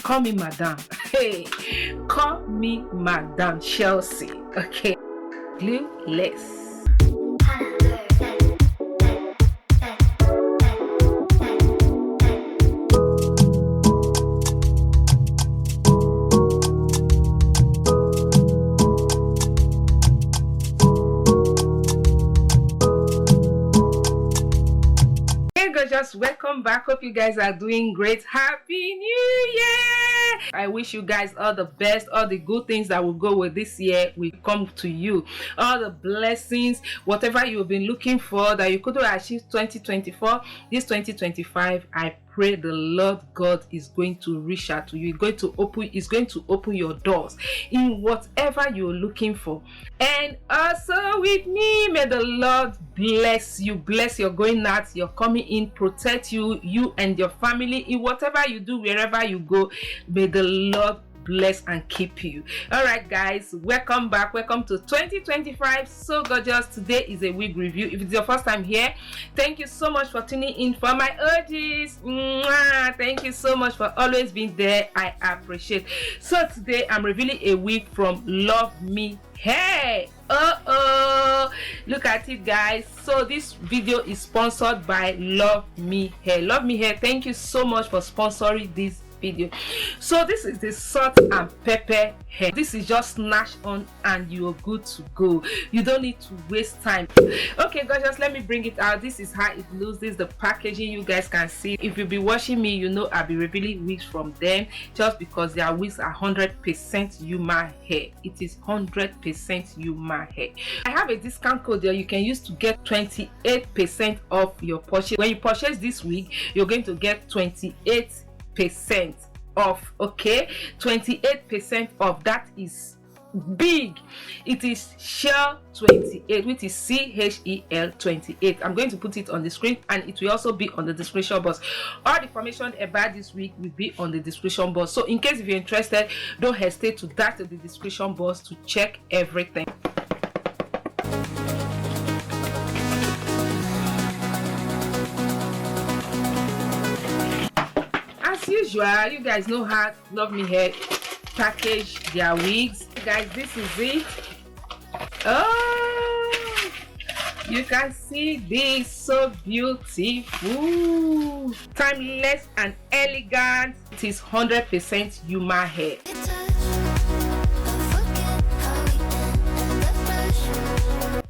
Call me Madam. Hey, call me Madam Chelsea. Okay, Glueless. Just welcome back. Hope you guys are doing great. Happy New Year! I wish you guys all the best. All the good things that will go with this year will come to you. All the blessings, whatever you've been looking for that you couldn't achieve 2024, this 2025, I pray the Lord God is going to reach out to you. He's going to open your doors in whatever you're looking for. And also with me, may the Lord bless you, bless your going out, your coming in, protect you and your family in whatever you do, wherever you go. May the Lord bless and keep you. All right, guys, welcome back. Welcome to 2025. So gorgeous. Today is a wig review. If it's your first time here, thank you so much for tuning in. For my OGs, thank you so much for always being there. I appreciate. So today I'm revealing a wig from Luvme Hair. Look at it, guys. So this video is sponsored by Luvme Hair. Luvme Hair, thank you so much for sponsoring this video. So this is the salt and pepper hair. This is just snatch on and you're good to go. You don't need to waste time. Okay, guys, just let me bring it out. This is how it looks. This is the packaging. You guys can see. If you've been watching me, you know I'll be revealing wigs from them just because their wigs are 100% human hair. It is 100% human hair. I have a discount code there you can use to get 28% off your purchase. When you purchase this wig, you're going to get 28% off. Okay, 28% off. That is big. It is Shell 28, which is CHEL 28. I'm going to put it on the screen and it will also be on the description box. All the information about this week will be on the description box. So in case if you're interested, don't hesitate to dash to the description box to check everything. Usual, you guys know how Luvme Hair package their wigs. Guys, this is it. Oh, you can see this, so beautiful, timeless and elegant. It is 100% human hair.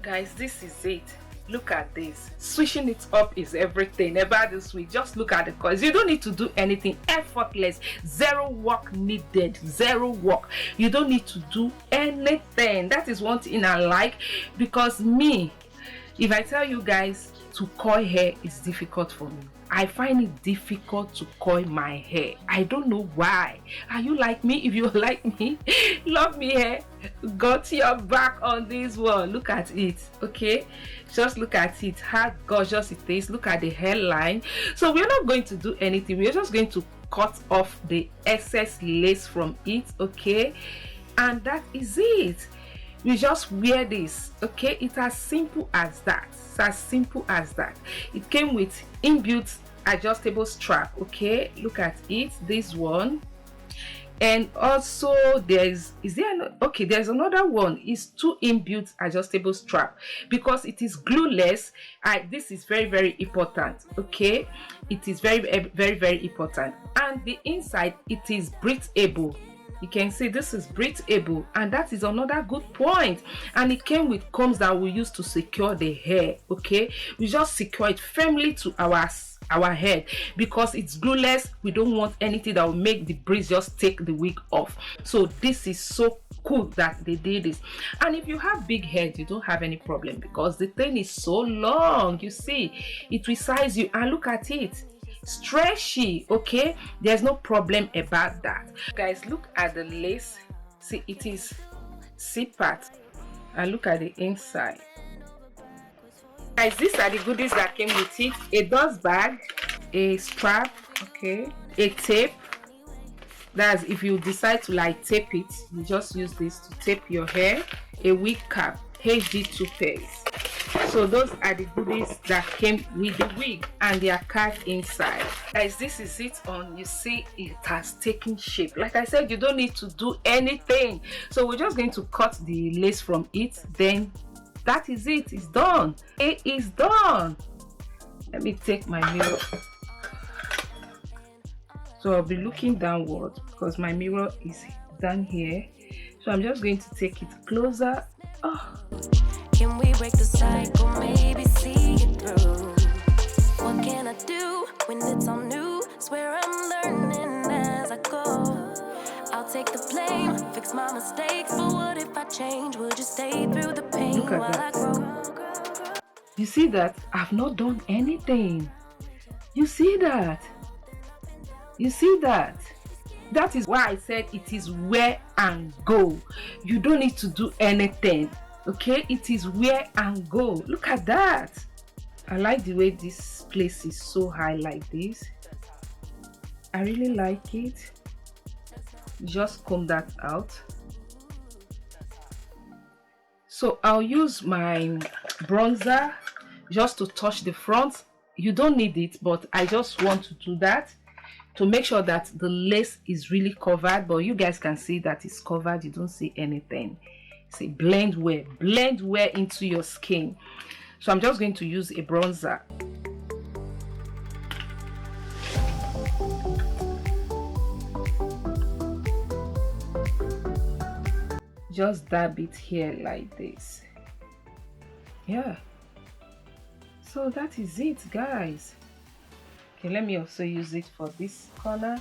Guys, this is it. Look at this. Switching it up is everything about this wig. Just look at the colors. You don't need to do anything. Effortless. Zero work needed. Zero work. You don't need to do anything. That is one thing I like, because me, if I tell you guys to coil hair is difficult for me. I find it difficult to coil my hair. I don't know why. Are you like me? If you like me, Luvme Hair got your back on this one. Look at it. Okay, just look at it, how gorgeous it is. Look at the hairline. So we're not going to do anything. We're just going to cut off the excess lace from it. Okay, and that is it. We just wear this. Okay, it's as simple as that. It's as simple as that. It came with inbuilt adjustable strap. Okay, look at it, this one. And also there's there's another one. It's two inbuilt adjustable strap because it is glueless. This is very, very important. Okay, it is very, very, very important. And the inside, it is breathable. You can see this is breathable, and that is another good point. And it came with combs that we use to secure the hair. Okay, we just secure it firmly to our head because it's glueless. We don't want anything that will make the breeze just take the wig off. So this is so cool that they did this. And if you have big head, you don't have any problem because the thing is so long. You see, it resize you, and look at it, stretchy. Okay, there's no problem about that. Guys, look at the lace. See, it is C-part, and look at the inside. Guys, these are the goodies that came with it: a dust bag, a strap, okay, a tape. That's if you decide to like tape it, you just use this to tape your hair. A wig cap, HD toothpaste. So those are the goodies that came with the wig, and they are card inside. Guys, this is it on. You see it has taken shape. Like I said, you don't need to do anything. So we're just going to cut the lace from it, then that is it. It's done. It is done. Let me take my mirror. So I'll be looking downward because my mirror is down here. So I'm just going to take it closer. Oh. Can we break the cycle, maybe see it through? What can I do when it's all new? Swear I'm learning as I go. I'll take the blame, fix my mistakes. But what if I change? Would you stay through the pain while I grow? You see that? I've not done anything. You see that? You see that? That is why I said it is wear and go. You don't need to do anything. Okay, it is wear and go. Look at that. I like the way this place is so high like this. I really like it. Just comb that out. So I'll use my bronzer just to touch the front. You don't need it, but I just want to do that to make sure that the lace is really covered. But you guys can see that it's covered. You don't see anything. Say blend wear into your skin. So I'm just going to use a bronzer. Just dab it here like this. Yeah, so that is it, guys. Okay, let me also use it for this corner.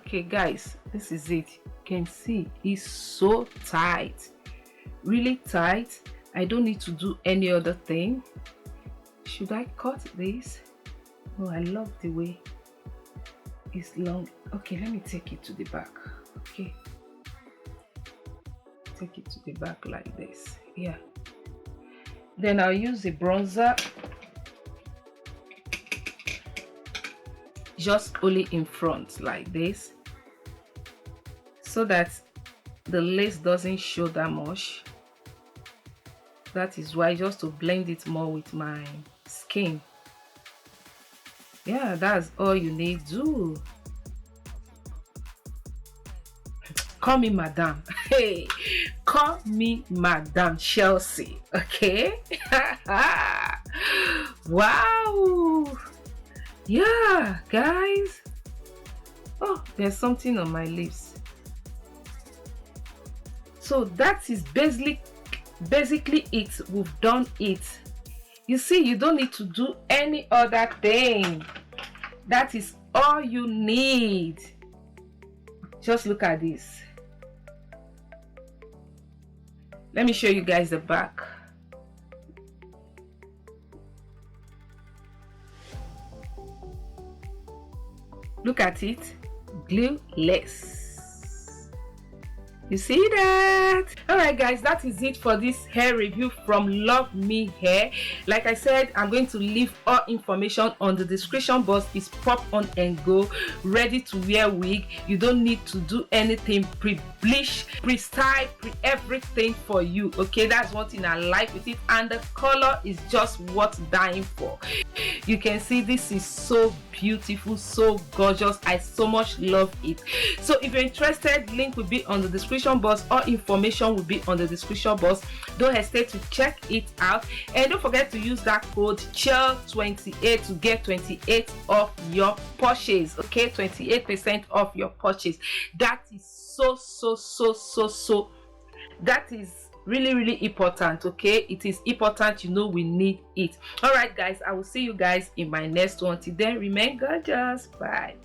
Okay guys, this is it. You can see it's so tight, really tight. I don't need to do any other thing. Should I cut this? Oh, I love the way it's long. Okay, let me take it to the back. Okay, take it to the back like this. Yeah, then I'll use the bronzer just only in front like this, so that the lace doesn't show that much. That is why, just to blend it more with my skin. Yeah, that's all you need to do. Call me Madam. Hey, call me Madam Chelsea. Okay. Wow. Yeah, guys. Oh, there's something on my lips. So that is basically it. We've done it. You see, you don't need to do any other thing. That is all you need. Just look at this. Let me show you guys the back. Look at it, glueless. You see that? All right guys, that is it for this hair review from Luvme Hair. Like I said, I'm going to leave all information on the description box. It's pop on and go, ready to wear wig. You don't need to do anything, pre-bleach, pre-style, everything for you. Okay, that's one thing I like with it, and the color is just worth dying for. You can see this is so beautiful, so gorgeous. I so much love it. So if you're interested, link will be on the description description box. All information will be on the description box. Don't hesitate to check it out, and don't forget to use that code CHILL28 to get 28 off your purchase. Okay, 28% off your purchase. That is so that is really important. Okay, it is important, you know, we need it. All right guys, I will see you guys in my next one. Till then, remain gorgeous. Bye.